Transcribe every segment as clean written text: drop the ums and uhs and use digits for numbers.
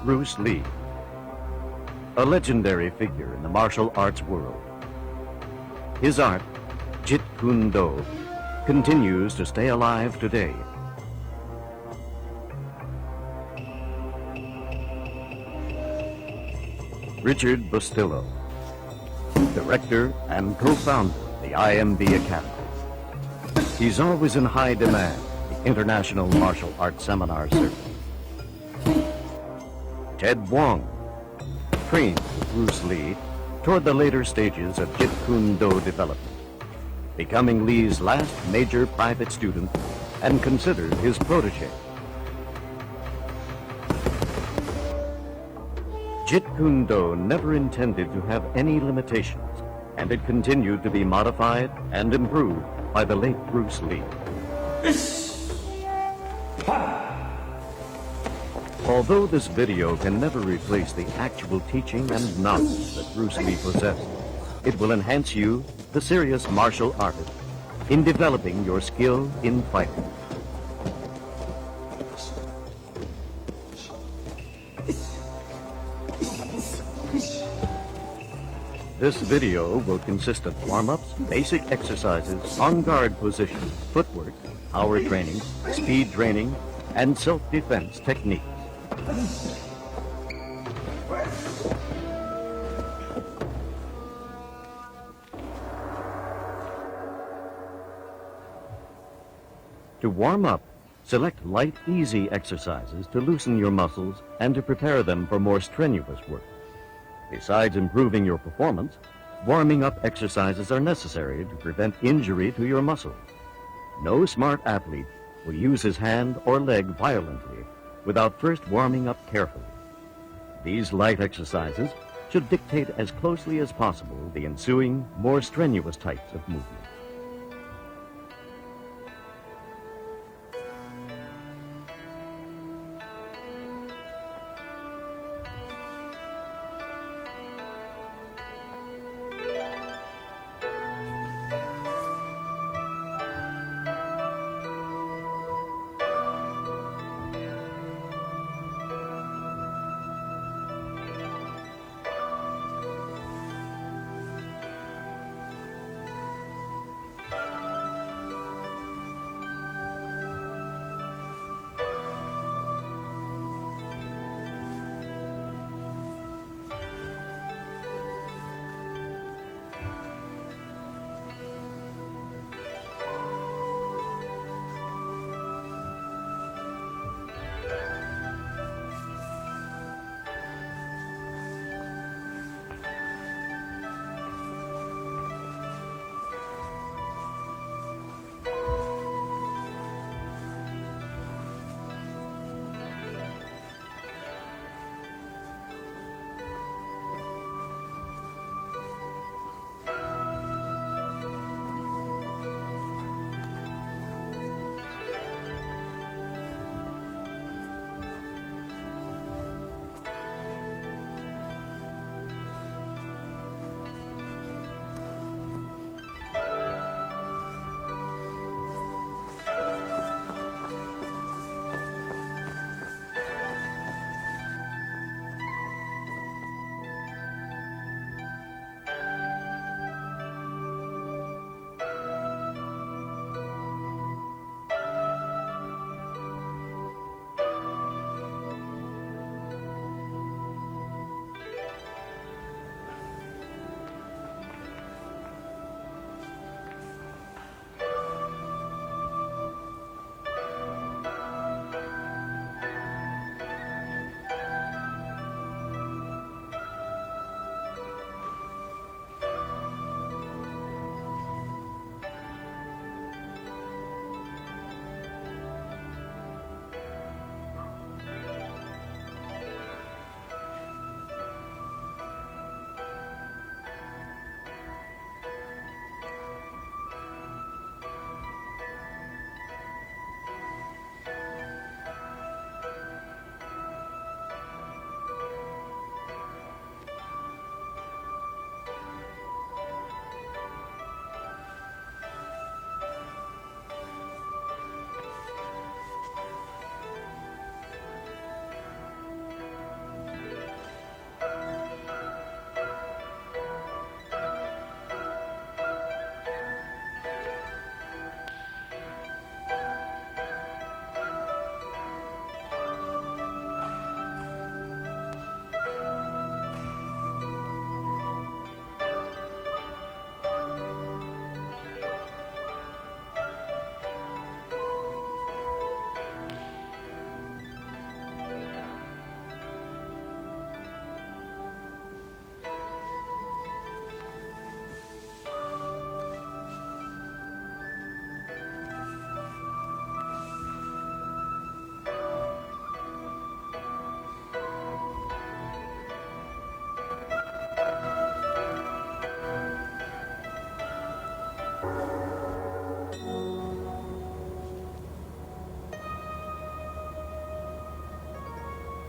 Bruce Lee, a legendary figure in the martial arts world. His art, Jeet Kune Do, continues to stay alive today. Richard Bustillo, director and co-founder of the IMB Academy. He's always in high demand at the International Martial Arts Seminar Circuit. Ted Wong, trained with Bruce Lee toward the later stages of Jeet Kune Do development, becoming Lee's last major private student and considered his protege. Jeet Kune Do never intended to have any limitations, and it continued to be modified and improved by the late Bruce Lee. Although this video can never replace the actual teaching and knowledge that Bruce Lee possessed, it will enhance you, the serious martial artist, in developing your skill in fighting. This video will consist of warm-ups, basic exercises, on-guard positions, footwork, power training, speed training, and self-defense techniques. To warm up, select light, easy exercises to loosen your muscles and to prepare them for more strenuous work. Besides improving your performance, warming up exercises are necessary to prevent injury to your muscles. No smart athlete will use his hand or leg violently without first warming up carefully. These light exercises should dictate as closely as possible the ensuing, more strenuous types of movement.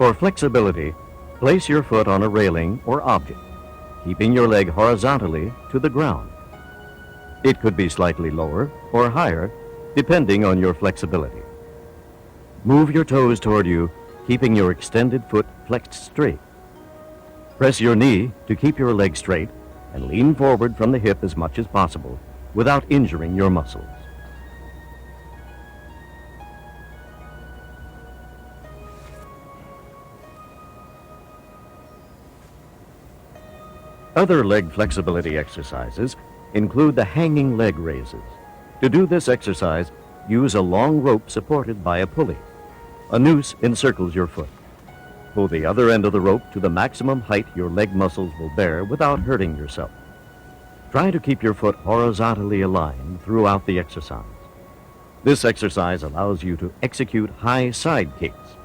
For flexibility, place your foot on a railing or object, keeping your leg horizontally to the ground. It could be slightly lower or higher, depending on your flexibility. Move your toes toward you, keeping your extended foot flexed straight. Press your knee to keep your leg straight and lean forward from the hip as much as possible without injuring your muscles. Other leg flexibility exercises include the hanging leg raises. To do this exercise, use a long rope supported by a pulley. A noose encircles your foot. Pull the other end of the rope to the maximum height your leg muscles will bear without hurting yourself. Try to keep your foot horizontally aligned throughout the exercise. This exercise allows you to execute high side kicks.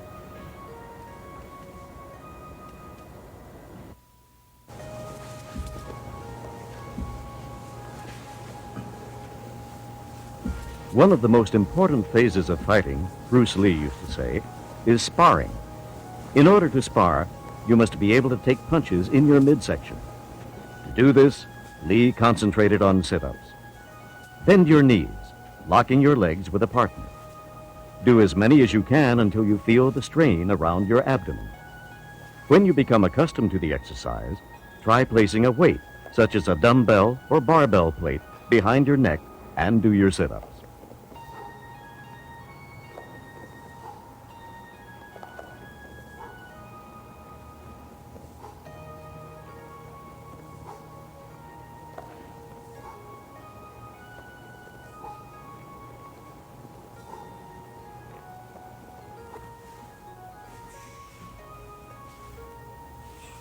One of the most important phases of fighting, Bruce Lee used to say, is sparring. In order to spar, you must be able to take punches in your midsection. To do this, Lee concentrated on sit-ups. Bend your knees, locking your legs with a partner. Do as many as you can until you feel the strain around your abdomen. When you become accustomed to the exercise, try placing a weight, such as a dumbbell or barbell plate, behind your neck and do your sit-ups.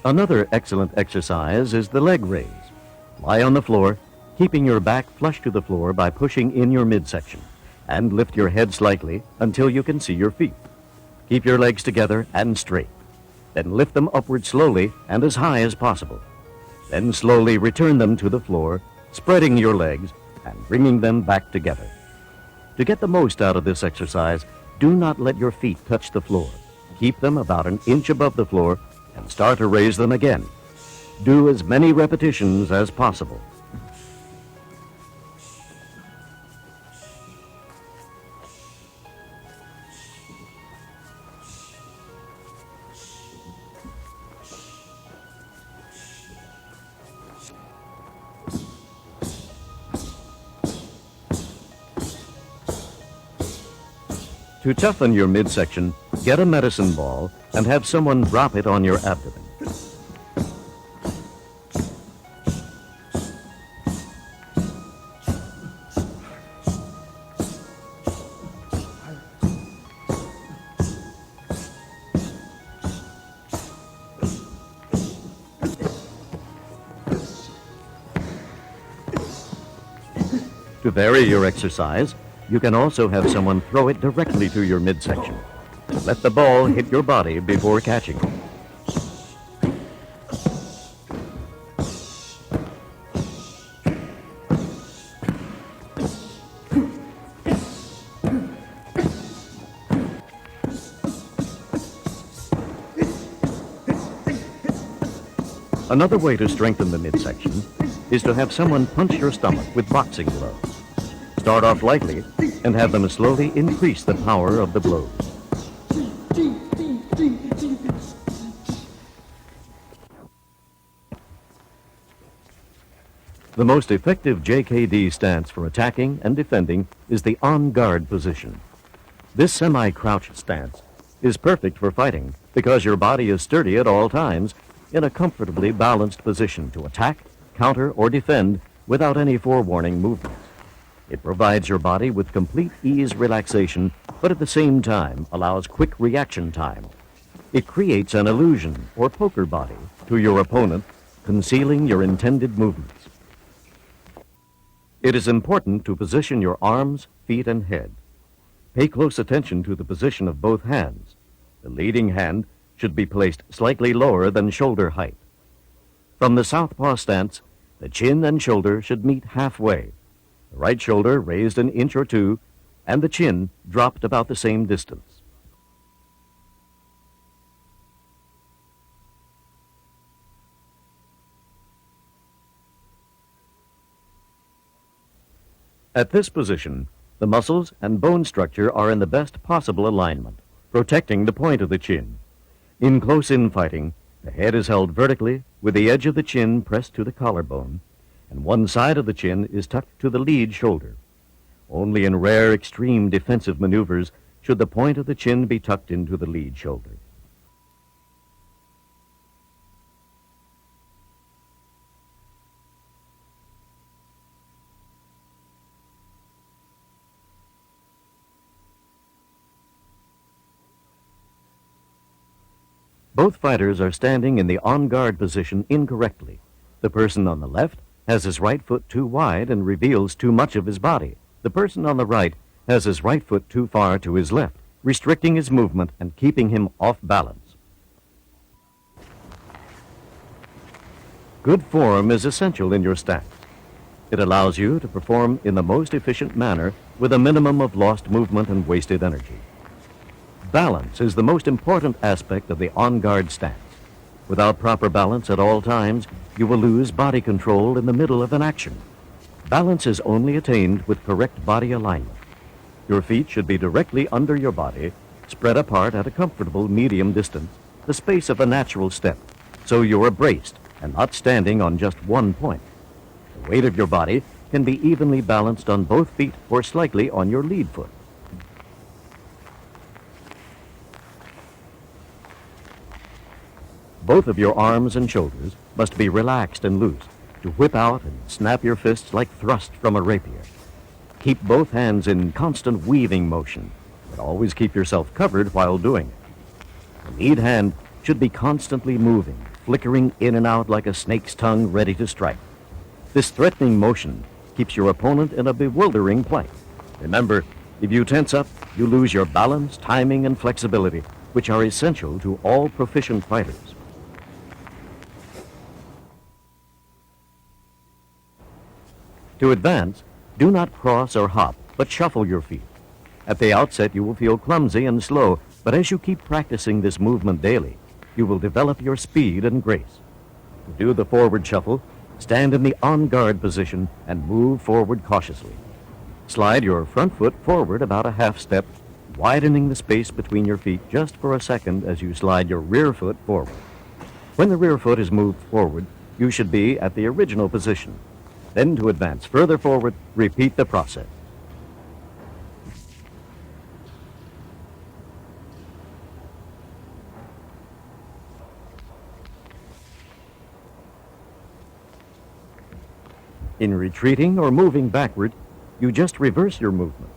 Another excellent exercise is the leg raise. Lie on the floor, keeping your back flush to the floor by pushing in your midsection, and lift your head slightly until you can see your feet. Keep your legs together and straight. Then lift them upward slowly and as high as possible. Then slowly return them to the floor, spreading your legs and bringing them back together. To get the most out of this exercise, do not let your feet touch the floor. Keep them about an inch above the floor and start to raise them again. Do as many repetitions as possible. To toughen your midsection, get a medicine ball and have someone drop it on your abdomen. To vary your exercise, you can also have someone throw it directly to your midsection. Let the ball hit your body before catching it. Another way to strengthen the midsection is to have someone punch your stomach with boxing gloves. Start off lightly and have them slowly increase the power of the blows. The most effective JKD stance for attacking and defending is the on-guard position. This semi-crouched stance is perfect for fighting because your body is sturdy at all times in a comfortably balanced position to attack, counter, or defend without any forewarning movements. It provides your body with complete ease relaxation, but at the same time allows quick reaction time. It creates an illusion or poker body to your opponent, concealing your intended movements. It is important to position your arms, feet, and head. Pay close attention to the position of both hands. The leading hand should be placed slightly lower than shoulder height. From the southpaw stance, the chin and shoulder should meet halfway. The right shoulder raised an inch or two, and the chin dropped about the same distance. At this position, the muscles and bone structure are in the best possible alignment, protecting the point of the chin. In close-in fighting, the head is held vertically with the edge of the chin pressed to the collarbone, and one side of the chin is tucked to the lead shoulder. Only in rare extreme defensive maneuvers should the point of the chin be tucked into the lead shoulder. Both fighters are standing in the on-guard position incorrectly. The person on the left has his right foot too wide and reveals too much of his body. The person on the right has his right foot too far to his left, restricting his movement and keeping him off balance. Good form is essential in your stance. It allows you to perform in the most efficient manner with a minimum of lost movement and wasted energy. Balance is the most important aspect of the on-guard stance. Without proper balance at all times, you will lose body control in the middle of an action. Balance is only attained with correct body alignment. Your feet should be directly under your body, spread apart at a comfortable medium distance, the space of a natural step, so you are braced and not standing on just one point. The weight of your body can be evenly balanced on both feet or slightly on your lead foot. Both of your arms and shoulders must be relaxed and loose to whip out and snap your fists like thrust from a rapier. Keep both hands in constant weaving motion, but always keep yourself covered while doing it. The lead hand should be constantly moving, flickering in and out like a snake's tongue ready to strike. This threatening motion keeps your opponent in a bewildering plight. Remember, if you tense up, you lose your balance, timing, and flexibility, which are essential to all proficient fighters. To advance, do not cross or hop, but shuffle your feet. At the outset, you will feel clumsy and slow, but as you keep practicing this movement daily, you will develop your speed and grace. To do the forward shuffle, stand in the on-guard position and move forward cautiously. Slide your front foot forward about a half step, widening the space between your feet just for a second as you slide your rear foot forward. When the rear foot is moved forward, you should be at the original position. Then to advance further forward, repeat the process. In retreating or moving backward, you just reverse your movement.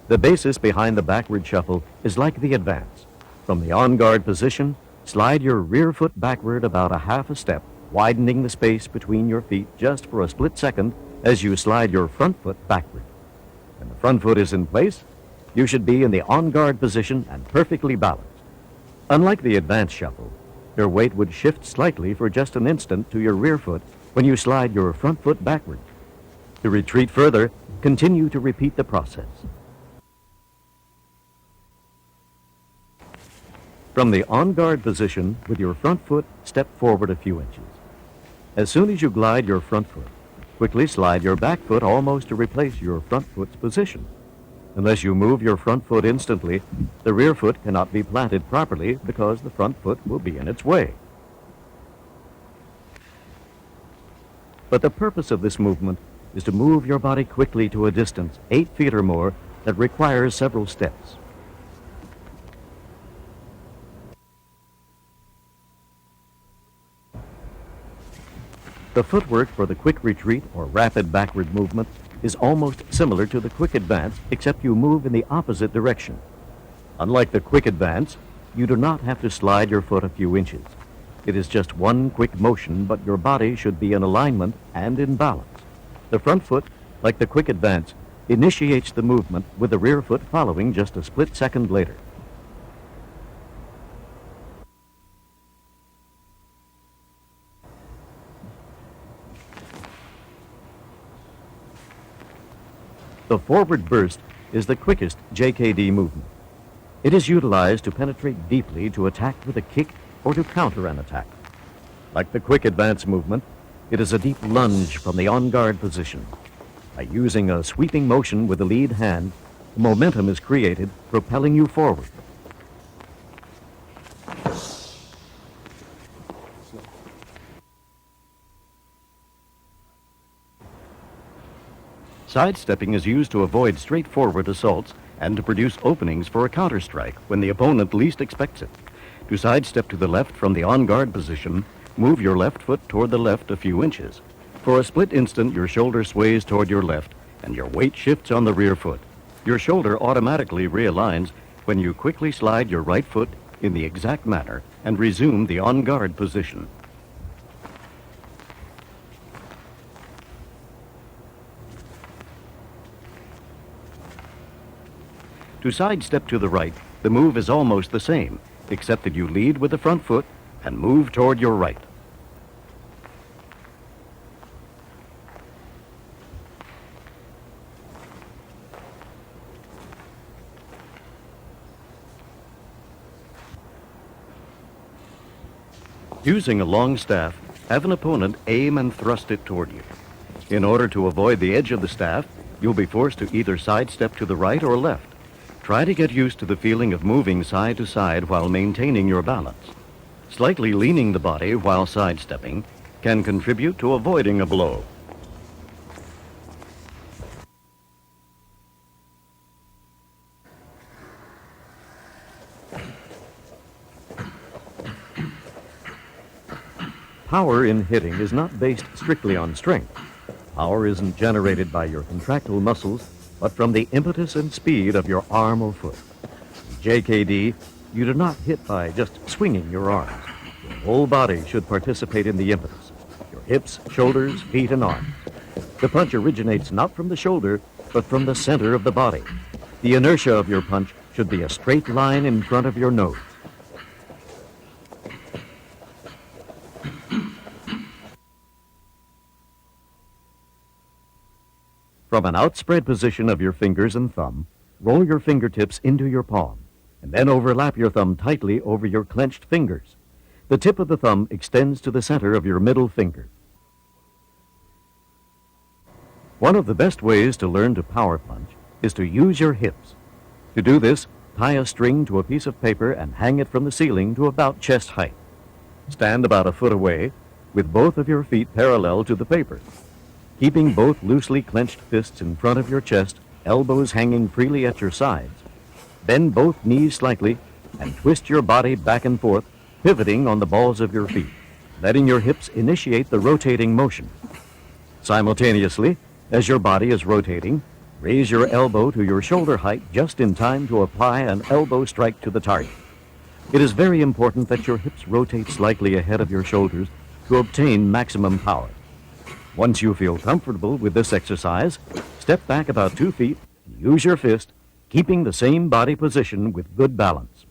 The basis behind the backward shuffle is like the advance. From the on-guard position, slide your rear foot backward about a half a step, widening the space between your feet just for a split second as you slide your front foot backward. When the front foot is in place, you should be in the on-guard position and perfectly balanced. Unlike the advance shuffle, your weight would shift slightly for just an instant to your rear foot when you slide your front foot backward. To retreat further, continue to repeat the process. From the on-guard position, with your front foot, step forward a few inches. As soon as you glide your front foot, quickly slide your back foot almost to replace your front foot's position. Unless you move your front foot instantly, the rear foot cannot be planted properly because the front foot will be in its way. But the purpose of this movement is to move your body quickly to a distance, 8 feet or more, that requires several steps. The footwork for the quick retreat or rapid backward movement is almost similar to the quick advance, except you move in the opposite direction. Unlike the quick advance, you do not have to slide your foot a few inches. It is just one quick motion, but your body should be in alignment and in balance. The front foot, like the quick advance, initiates the movement with the rear foot following just a split second later. The forward burst is the quickest JKD movement. It is utilized to penetrate deeply to attack with a kick or to counter an attack. Like the quick advance movement, it is a deep lunge from the on-guard position. By using a sweeping motion with the lead hand, momentum is created, propelling you forward. Sidestepping is used to avoid straightforward assaults and to produce openings for a counterstrike when the opponent least expects it. To sidestep to the left from the on-guard position, move your left foot toward the left a few inches. For a split instant, your shoulder sways toward your left and your weight shifts on the rear foot. Your shoulder automatically realigns when you quickly slide your right foot in the exact manner and resume the on-guard position. To sidestep to the right, the move is almost the same, except that you lead with the front foot and move toward your right. Using a long staff, have an opponent aim and thrust it toward you. In order to avoid the edge of the staff, you'll be forced to either sidestep to the right or left. Try to get used to the feeling of moving side to side while maintaining your balance. Slightly leaning the body while sidestepping can contribute to avoiding a blow. Power in hitting is not based strictly on strength. Power isn't generated by your contractile muscles, but from the impetus and speed of your arm or foot. In JKD, you do not hit by just swinging your arms. Your whole body should participate in the impetus. Your hips, shoulders, feet, and arms. The punch originates not from the shoulder, but from the center of the body. The inertia of your punch should be a straight line in front of your nose. From an outspread position of your fingers and thumb, roll your fingertips into your palm, and then overlap your thumb tightly over your clenched fingers. The tip of the thumb extends to the center of your middle finger. One of the best ways to learn to power punch is to use your hips. To do this, tie a string to a piece of paper and hang it from the ceiling to about chest height. Stand about a foot away, with both of your feet parallel to the paper. Keeping both loosely clenched fists in front of your chest, elbows hanging freely at your sides. Bend both knees slightly and twist your body back and forth, pivoting on the balls of your feet, letting your hips initiate the rotating motion. Simultaneously, as your body is rotating, raise your elbow to your shoulder height just in time to apply an elbow strike to the target. It is very important that your hips rotate slightly ahead of your shoulders to obtain maximum power. Once you feel comfortable with this exercise, step back about 2 feet and use your fist, keeping the same body position with good balance.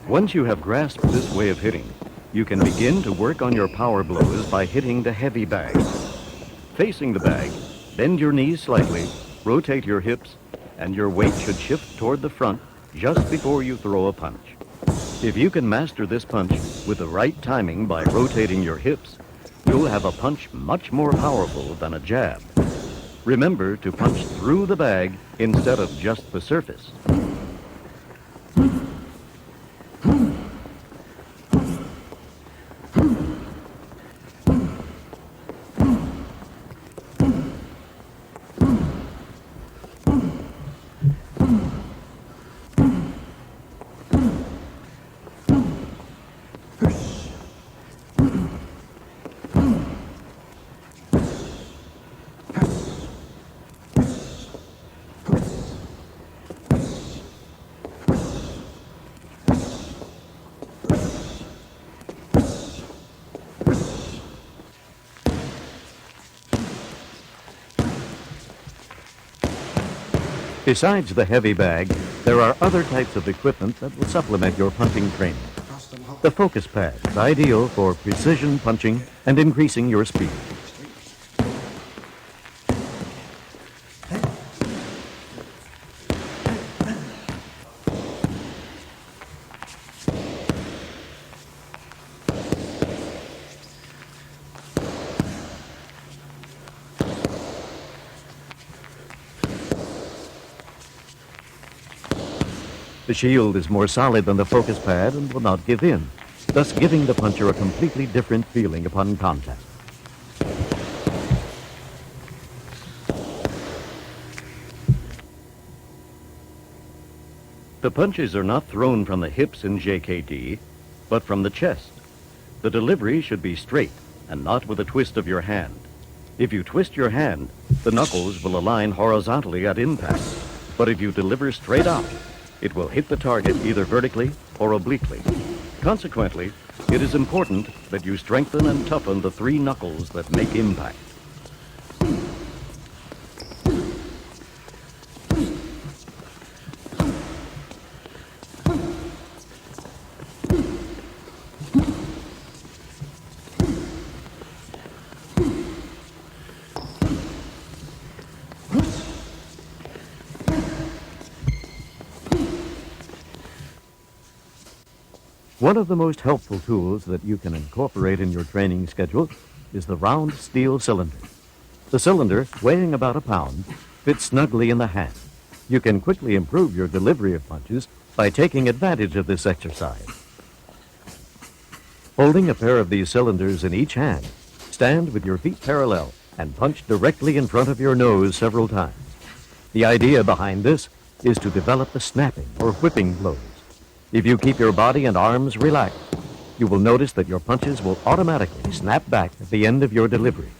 Once you have grasped this way of hitting, you can begin to work on your power blows by hitting the heavy bag. Facing the bag, bend your knees slightly, rotate your hips, and your weight should shift toward the front just before you throw a punch. If you can master this punch with the right timing by rotating your hips, you'll have a punch much more powerful than a jab. Remember to punch through the bag instead of just the surface. Besides the heavy bag, there are other types of equipment that will supplement your punching training. The focus pad is ideal for precision punching and increasing your speed. The shield is more solid than the focus pad and will not give in, thus giving the puncher a completely different feeling upon contact. The punches are not thrown from the hips in JKD, but from the chest. The delivery should be straight and not with a twist of your hand. If you twist your hand, the knuckles will align horizontally at impact, but if you deliver straight out, it will hit the target either vertically or obliquely. Consequently, it is important that you strengthen and toughen the three knuckles that make impact. One of the most helpful tools that you can incorporate in your training schedule is the round steel cylinder. The cylinder, weighing about a pound, fits snugly in the hand. You can quickly improve your delivery of punches by taking advantage of this exercise. Holding a pair of these cylinders in each hand, stand with your feet parallel and punch directly in front of your nose several times. The idea behind this is to develop the snapping or whipping blows. If you keep your body and arms relaxed, you will notice that your punches will automatically snap back at the end of your delivery.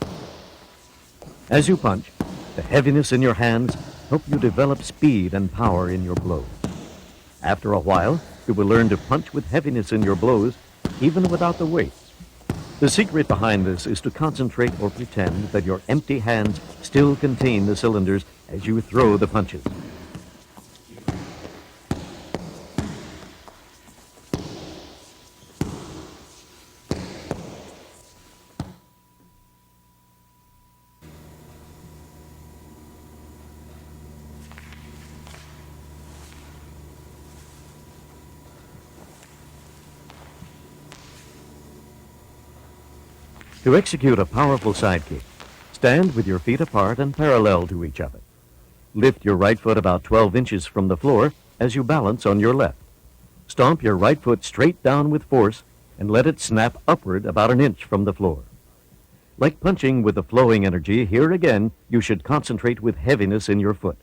As you punch, the heaviness in your hands help you develop speed and power in your blows. After a while, you will learn to punch with heaviness in your blows, even without the weight. The secret behind this is to concentrate or pretend that your empty hands still contain the cylinders as you throw the punches. To execute a powerful sidekick, stand with your feet apart and parallel to each other. Lift your right foot about 12 inches from the floor as you balance on your left. Stomp your right foot straight down with force and let it snap upward about an inch from the floor. Like punching with the flowing energy, here again you should concentrate with heaviness in your foot.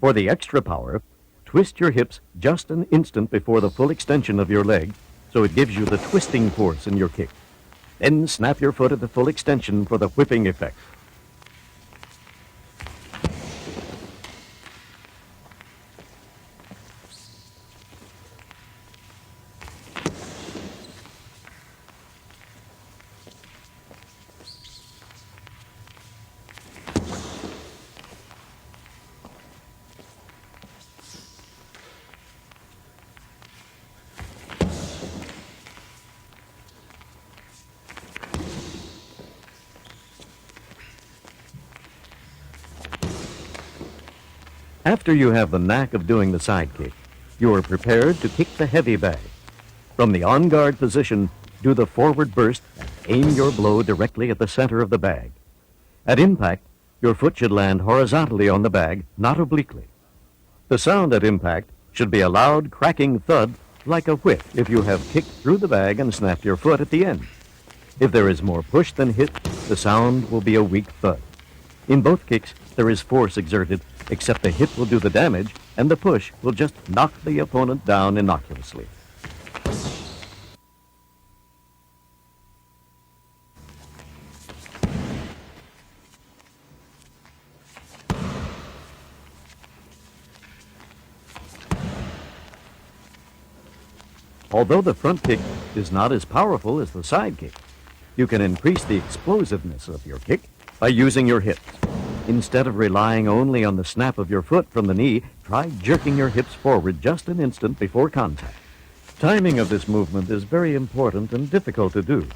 For the extra power, twist your hips just an instant before the full extension of your leg, so it gives you the twisting force in your kick. Then snap your foot at the full extension for the whipping effect. After you have the knack of doing the sidekick, you are prepared to kick the heavy bag. From the on-guard position, do the forward burst and aim your blow directly at the center of the bag. At impact, your foot should land horizontally on the bag, not obliquely. The sound at impact should be a loud, cracking thud like a whip if you have kicked through the bag and snapped your foot at the end. If there is more push than hit, the sound will be a weak thud. In both kicks, there is force exerted, except the hit will do the damage, and the push will just knock the opponent down innocuously. Although the front kick is not as powerful as the side kick, you can increase the explosiveness of your kick by using your hips. Instead of relying only on the snap of your foot from the knee, try jerking your hips forward just an instant before contact. Timing of this movement is very important and difficult to do.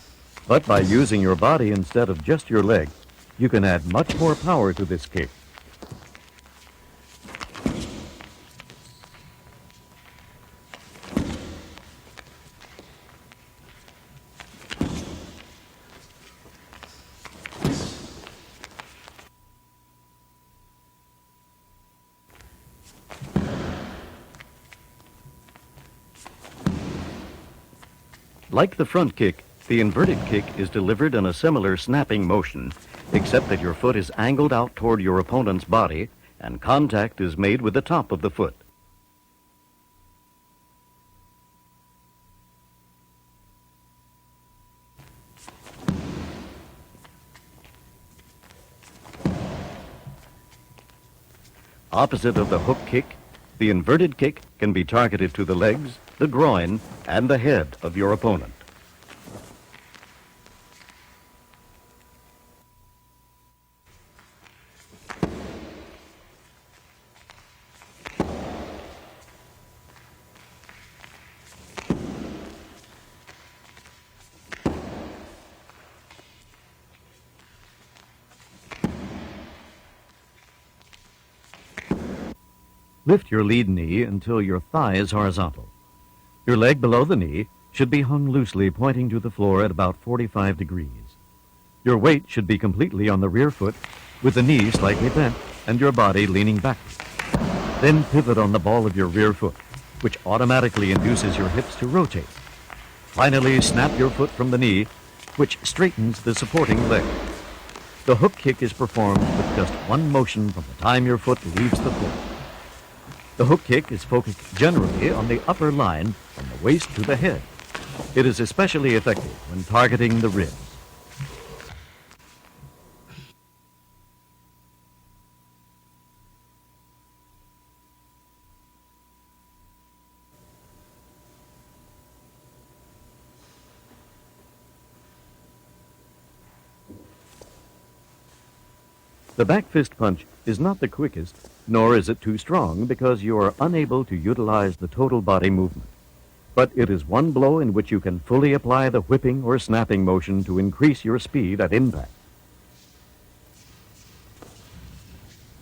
But by using your body instead of just your leg, you can add much more power to this kick. Like the front kick, the inverted kick is delivered in a similar snapping motion, except that your foot is angled out toward your opponent's body and contact is made with the top of the foot. Opposite of the hook kick, the inverted kick can be targeted to the legs, the groin, and the head of your opponent. Lift your lead knee until your thigh is horizontal. Your leg below the knee should be hung loosely, pointing to the floor at about 45 degrees. Your weight should be completely on the rear foot, with the knee slightly bent and your body leaning backward. Then pivot on the ball of your rear foot, which automatically induces your hips to rotate. Finally, snap your foot from the knee, which straightens the supporting leg. The hook kick is performed with just one motion from the time your foot leaves the floor. The hook kick is focused generally on the upper line from the waist to the head. It is especially effective when targeting the ribs. The back fist punch is not the quickest, nor is it too strong because you are unable to utilize the total body movement. But it is one blow in which you can fully apply the whipping or snapping motion to increase your speed at impact.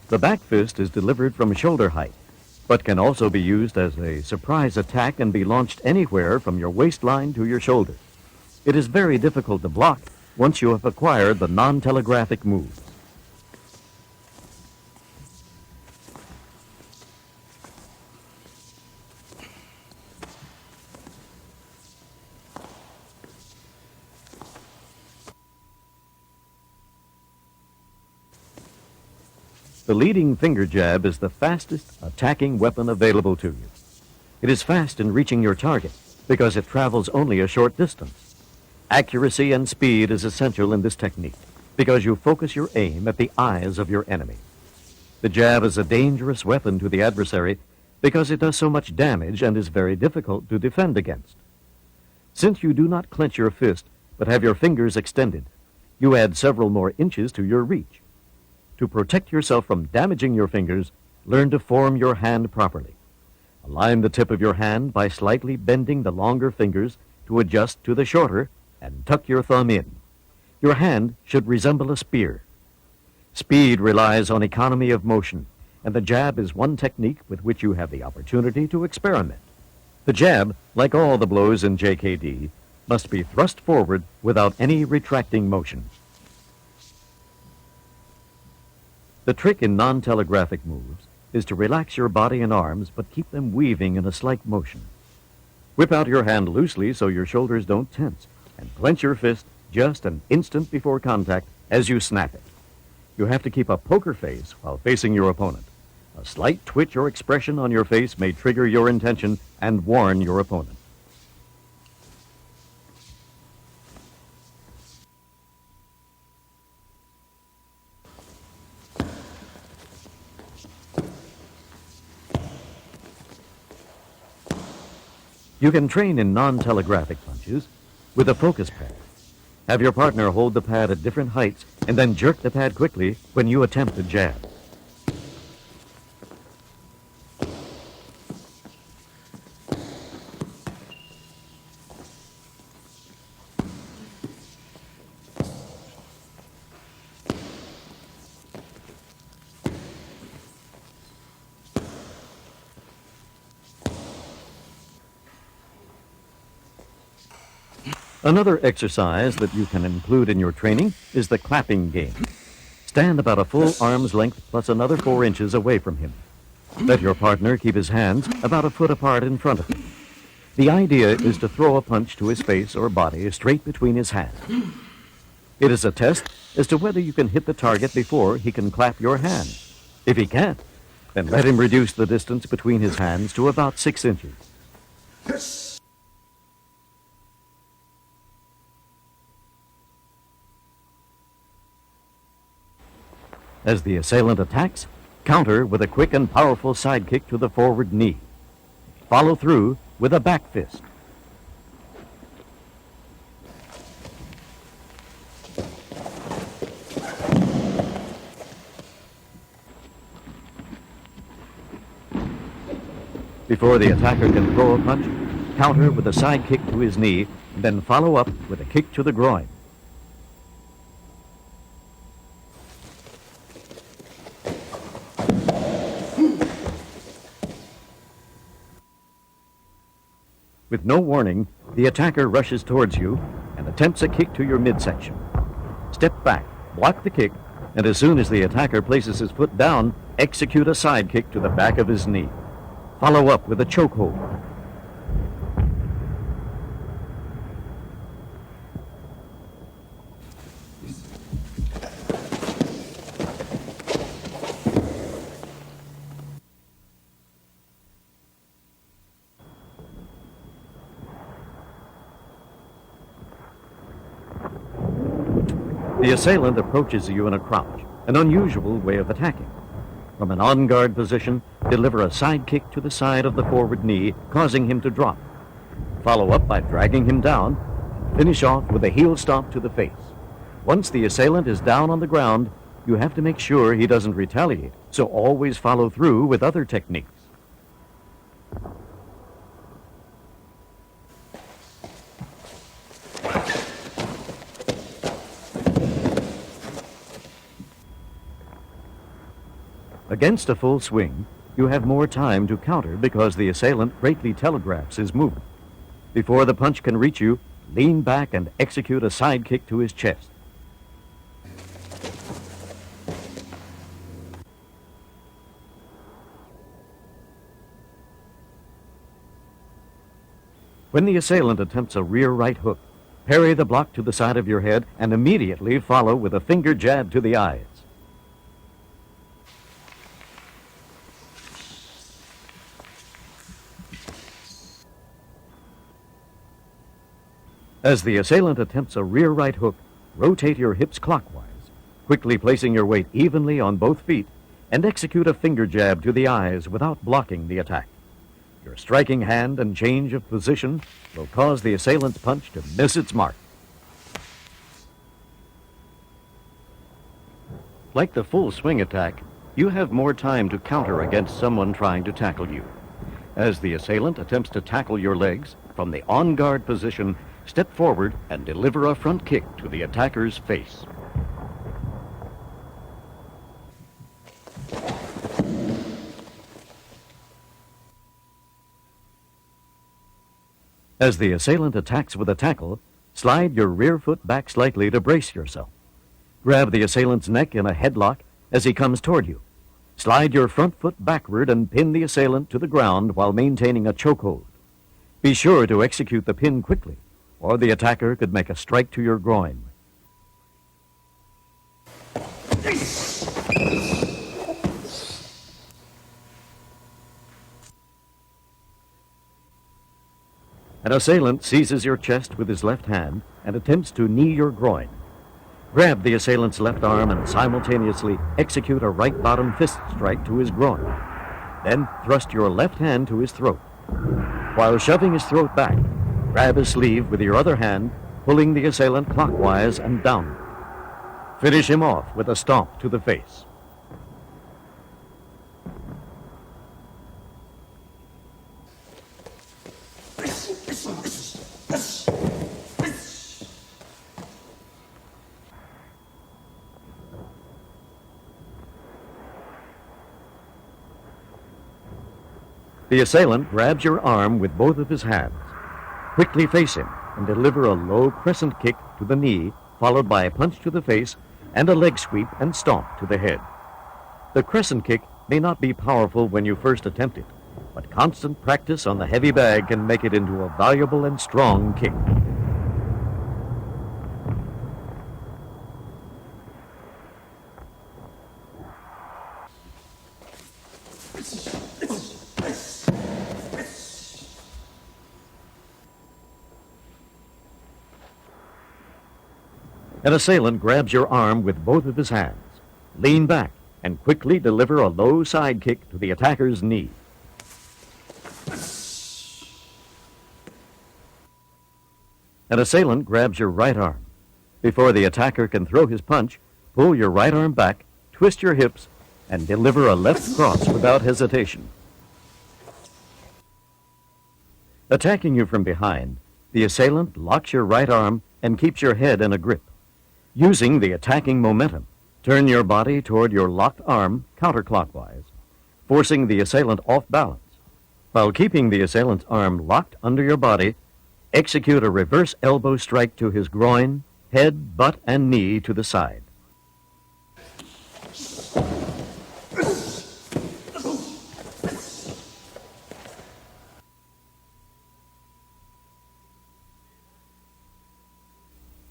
The back fist is delivered from shoulder height, but can also be used as a surprise attack and be launched anywhere from your waistline to your shoulder. It is very difficult to block once you have acquired the non-telegraphic moves. The leading finger jab is the fastest attacking weapon available to you. It is fast in reaching your target because it travels only a short distance. Accuracy and speed is essential in this technique because you focus your aim at the eyes of your enemy. The jab is a dangerous weapon to the adversary because it does so much damage and is very difficult to defend against. Since you do not clench your fist but have your fingers extended, you add several more inches to your reach. To protect yourself from damaging your fingers, learn to form your hand properly. Align the tip of your hand by slightly bending the longer fingers to adjust to the shorter and tuck your thumb in. Your hand should resemble a spear. Speed relies on economy of motion, and the jab is one technique with which you have the opportunity to experiment. The jab, like all the blows in JKD, must be thrust forward without any retracting motion. The trick in non-telegraphic moves is to relax your body and arms, but keep them weaving in a slight motion. Whip out your hand loosely so your shoulders don't tense, and clench your fist just an instant before contact as you snap it. You have to keep a poker face while facing your opponent. A slight twitch or expression on your face may trigger your intention and warn your opponent. You can train in non-telegraphic punches with a focus pad. Have your partner hold the pad at different heights and then jerk the pad quickly when you attempt a jab. Another exercise that you can include in your training is the clapping game. Stand about a full arm's length plus another 4 inches away from him. Let your partner keep his hands about a foot apart in front of him. The idea is to throw a punch to his face or body straight between his hands. It is a test as to whether you can hit the target before he can clap your hand. If he can't, then let him reduce the distance between his hands to about 6 inches. As the assailant attacks, counter with a quick and powerful side kick to the forward knee. Follow through with a back fist. Before the attacker can throw a punch, counter with a side kick to his knee, then follow up with a kick to the groin. With no warning, the attacker rushes towards you and attempts a kick to your midsection. Step back, block the kick, and as soon as the attacker places his foot down, execute a side kick to the back of his knee. Follow up with a chokehold. The assailant approaches you in a crouch, an unusual way of attacking. From an on-guard position, deliver a side kick to the side of the forward knee, causing him to drop. Follow up by dragging him down, and finish off with a heel stomp to the face. Once the assailant is down on the ground, you have to make sure he doesn't retaliate, so always follow through with other techniques. Against a full swing, you have more time to counter because the assailant greatly telegraphs his movement. Before the punch can reach you, lean back and execute a side kick to his chest. When the assailant attempts a rear right hook, parry the block to the side of your head and immediately follow with a finger jab to the eyes. As the assailant attempts a rear right hook, rotate your hips clockwise, quickly placing your weight evenly on both feet, and execute a finger jab to the eyes without blocking the attack. Your striking hand and change of position will cause the assailant's punch to miss its mark. Like the full swing attack, you have more time to counter against someone trying to tackle you. As the assailant attempts to tackle your legs, from the on-guard position, step forward and deliver a front kick to the attacker's face. As the assailant attacks with a tackle, slide your rear foot back slightly to brace yourself. Grab the assailant's neck in a headlock as he comes toward you. Slide your front foot backward and pin the assailant to the ground while maintaining a chokehold. Be sure to execute the pin quickly, or the attacker could make a strike to your groin. An assailant seizes your chest with his left hand and attempts to knee your groin. Grab the assailant's left arm and simultaneously execute a right bottom fist strike to his groin. Then thrust your left hand to his throat. While shoving his throat back, grab his sleeve with your other hand pulling the assailant clockwise and downward. Finish him off with a stomp to the face. The assailant grabs your arm with both of his hands. Quickly face him and deliver a low crescent kick to the knee, followed by a punch to the face and a leg sweep and stomp to the head. The crescent kick may not be powerful when you first attempt it, but constant practice on the heavy bag can make it into a valuable and strong kick. An assailant grabs your arm with both of his hands. Lean back and quickly deliver a low side kick to the attacker's knee. An assailant grabs your right arm. Before the attacker can throw his punch, pull your right arm back, twist your hips, and deliver a left cross without hesitation. Attacking you from behind, the assailant locks your right arm and keeps your head in a grip. Using the attacking momentum, turn your body toward your locked arm counterclockwise, forcing the assailant off balance. While keeping the assailant's arm locked under your body, execute a reverse elbow strike to his groin, head, butt, and knee to the side.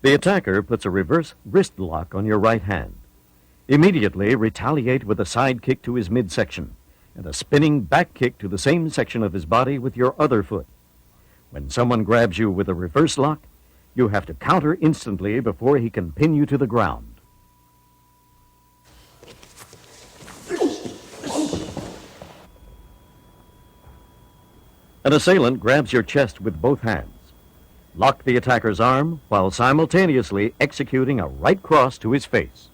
The attacker puts a reverse wrist lock on your right hand. Immediately retaliate with a side kick to his midsection and a spinning back kick to the same section of his body with your other foot. When someone grabs you with a reverse lock, you have to counter instantly before he can pin you to the ground. An assailant grabs your chest with both hands. Lock the attacker's arm while simultaneously executing a right cross to his face.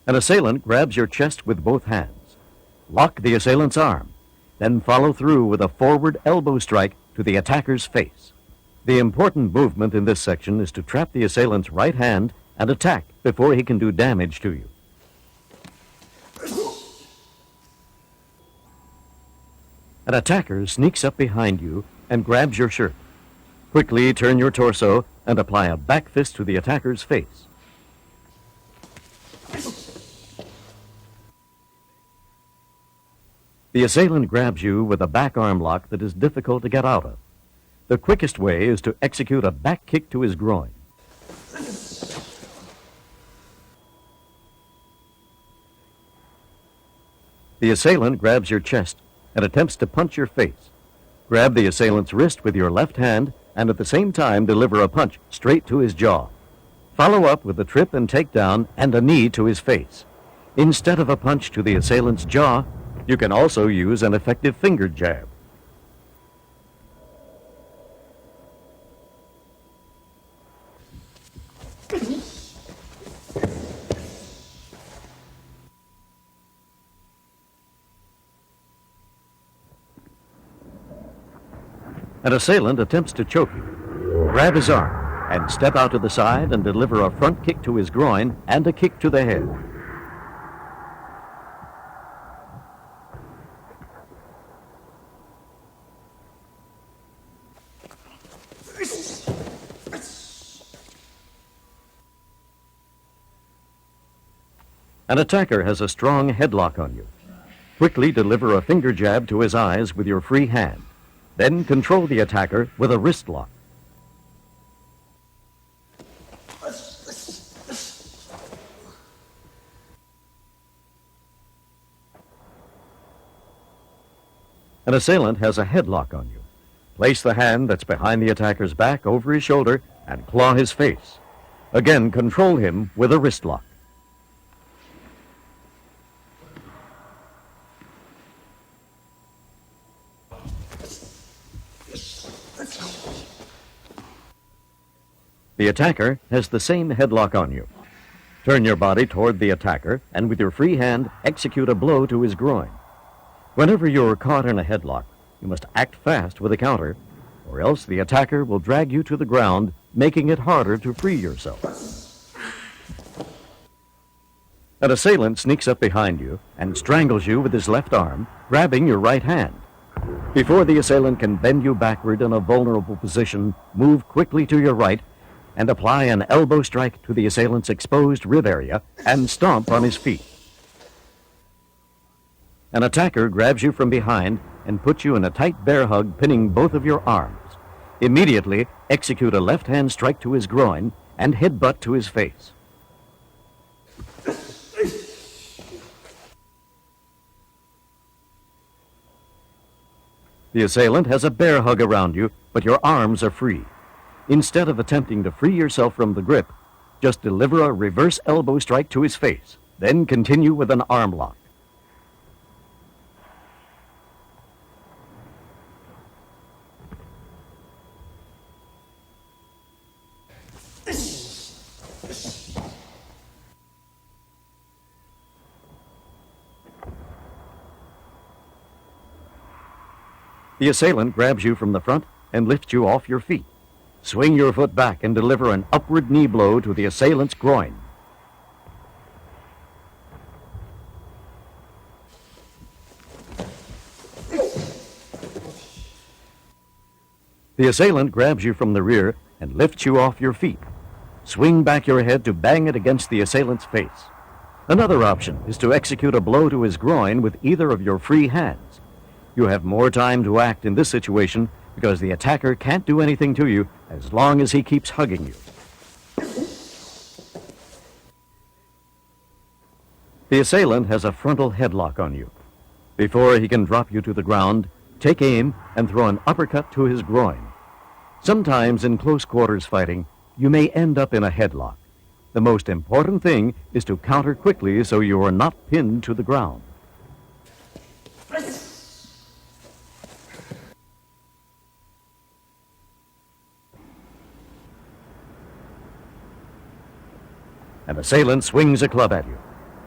An assailant grabs your chest with both hands. Lock the assailant's arm, then follow through with a forward elbow strike to the attacker's face. The important movement in this section is to trap the assailant's right hand and attack before he can do damage to you. An attacker sneaks up behind you and grabs your shirt. Quickly turn your torso and apply a back fist to the attacker's face. The assailant grabs you with a back arm lock that is difficult to get out of. The quickest way is to execute a back kick to his groin. The assailant grabs your chest and attempts to punch your face. Grab the assailant's wrist with your left hand and at the same time deliver a punch straight to his jaw. Follow up with a trip and takedown and a knee to his face. Instead of a punch to the assailant's jaw, you can also use an effective finger jab. An assailant attempts to choke you. Grab his arm and step out to the side and deliver a front kick to his groin and a kick to the head. An attacker has a strong headlock on you. Quickly deliver a finger jab to his eyes with your free hand. Then control the attacker with a wrist lock. An assailant has a headlock on you. Place the hand that's behind the attacker's back over his shoulder and claw his face. Again, control him with a wrist lock. The attacker has the same headlock on you. Turn your body toward the attacker and with your free hand execute a blow to his groin. Whenever you're caught in a headlock, you must act fast with a counter, or else the attacker will drag you to the ground, making it harder to free yourself. An assailant sneaks up behind you and strangles you with his left arm, grabbing your right hand. Before the assailant can bend you backward in a vulnerable position, move quickly to your right and apply an elbow strike to the assailant's exposed rib area and stomp on his feet. An attacker grabs you from behind and puts you in a tight bear hug, pinning both of your arms. Immediately, execute a left-hand strike to his groin and headbutt to his face. The assailant has a bear hug around you, but your arms are free. Instead of attempting to free yourself from the grip, just deliver a reverse elbow strike to his face, then continue with an arm lock. The assailant grabs you from the front and lifts you off your feet. Swing your foot back and deliver an upward knee blow to the assailant's groin. The assailant grabs you from the rear and lifts you off your feet. Swing back your head to bang it against the assailant's face. Another option is to execute a blow to his groin with either of your free hands. You have more time to act in this situation because the attacker can't do anything to you as long as he keeps hugging you. The assailant has a frontal headlock on you. Before he can drop you to the ground, take aim and throw an uppercut to his groin. Sometimes in close quarters fighting, you may end up in a headlock. The most important thing is to counter quickly so you are not pinned to the ground. An assailant swings a club at you.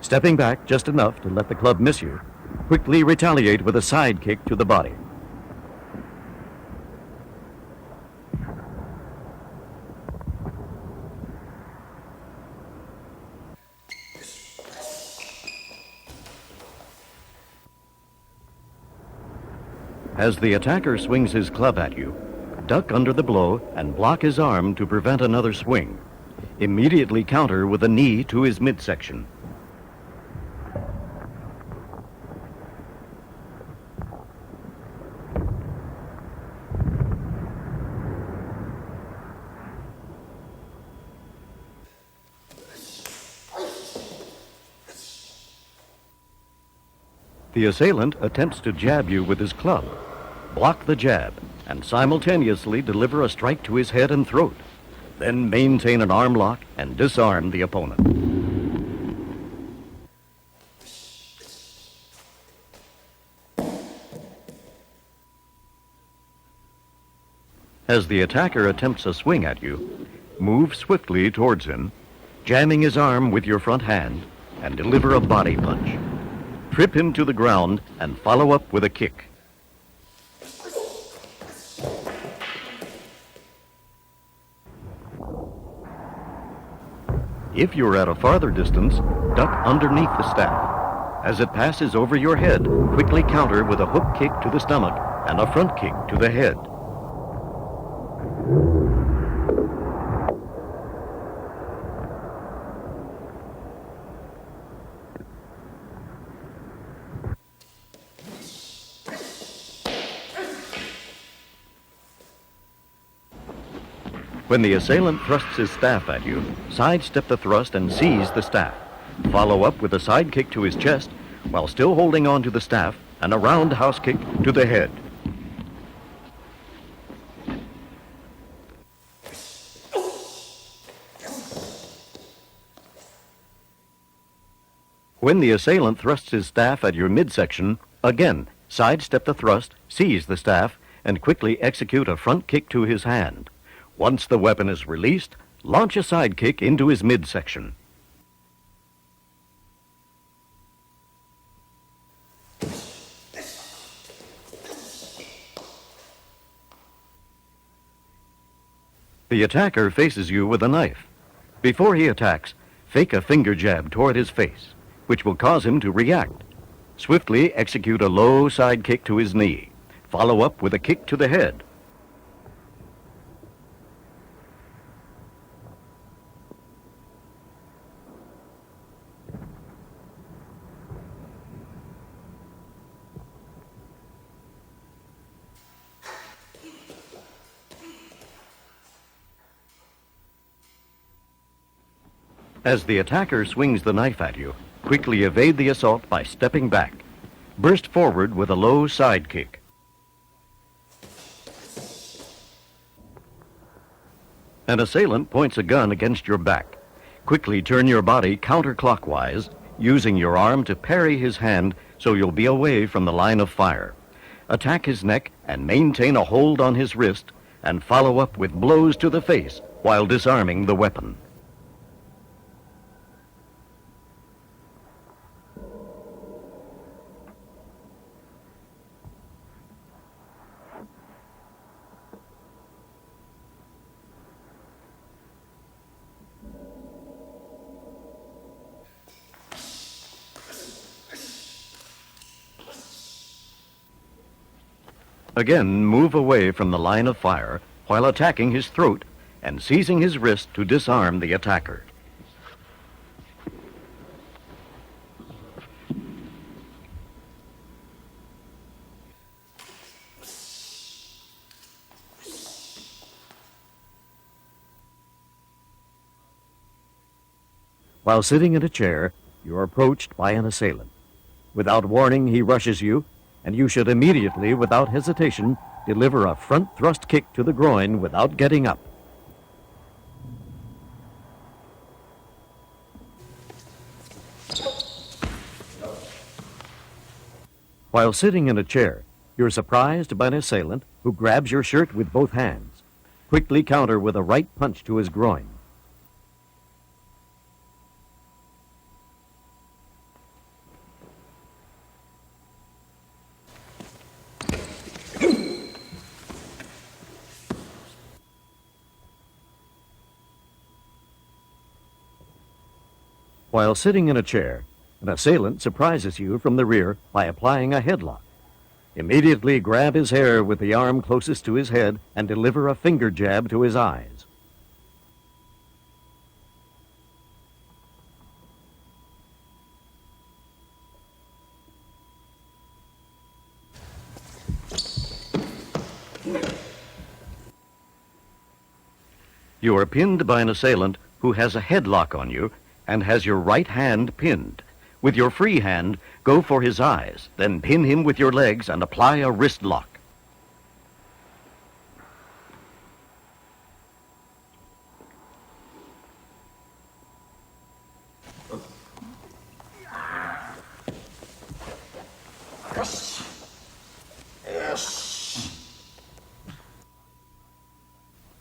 Stepping back just enough to let the club miss you, quickly retaliate with a side kick to the body. As the attacker swings his club at you, duck under the blow and block his arm to prevent another swing. Immediately counter with a knee to his midsection. The assailant attempts to jab you with his club. Block the jab and simultaneously deliver a strike to his head and throat. Then maintain an arm lock and disarm the opponent. As the attacker attempts a swing at you, move swiftly towards him, jamming his arm with your front hand, and deliver a body punch. Trip him to the ground and follow up with a kick. If you're at a farther distance, duck underneath the staff. As it passes over your head, quickly counter with a hook kick to the stomach and a front kick to the head. When the assailant thrusts his staff at you, sidestep the thrust and seize the staff. Follow up with a side kick to his chest while still holding on to the staff and a roundhouse kick to the head. When the assailant thrusts his staff at your midsection, again, sidestep the thrust, seize the staff, and quickly execute a front kick to his hand. Once the weapon is released, launch a sidekick into his midsection. The attacker faces you with a knife. Before he attacks, fake a finger jab toward his face, which will cause him to react. Swiftly execute a low side kick to his knee. Follow up with a kick to the head. As the attacker swings the knife at you, quickly evade the assault by stepping back. Burst forward with a low side kick. An assailant points a gun against your back. Quickly turn your body counterclockwise, using your arm to parry his hand so you'll be away from the line of fire. Attack his neck and maintain a hold on his wrist, and follow up with blows to the face while disarming the weapon. Again, move away from the line of fire while attacking his throat and seizing his wrist to disarm the attacker. While sitting in a chair, you are approached by an assailant. Without warning, he rushes you, and you should immediately, without hesitation, deliver a front thrust kick to the groin without getting up. While sitting in a chair, you're surprised by an assailant who grabs your shirt with both hands. Quickly counter with a right punch to his groin. While sitting in a chair, an assailant surprises you from the rear by applying a headlock. Immediately grab his hair with the arm closest to his head and deliver a finger jab to his eyes. You are pinned by an assailant who has a headlock on you and has your right hand pinned. With your free hand, go for his eyes, then pin him with your legs and apply a wrist lock.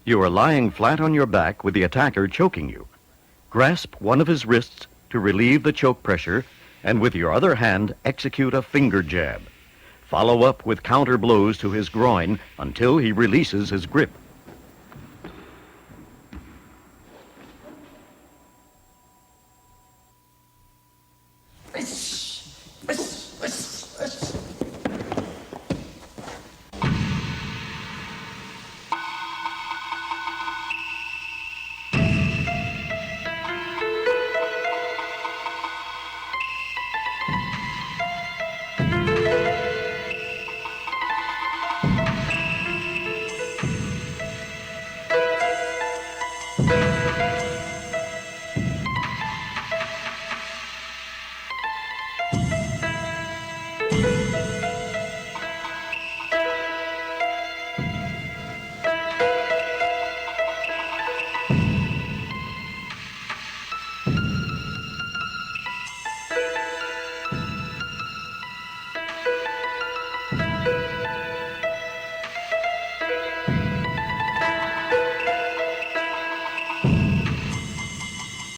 You are lying flat on your back with the attacker choking you. Grasp one of his wrists to relieve the choke pressure, and with your other hand, execute a finger jab. Follow up with counter blows to his groin until he releases his grip.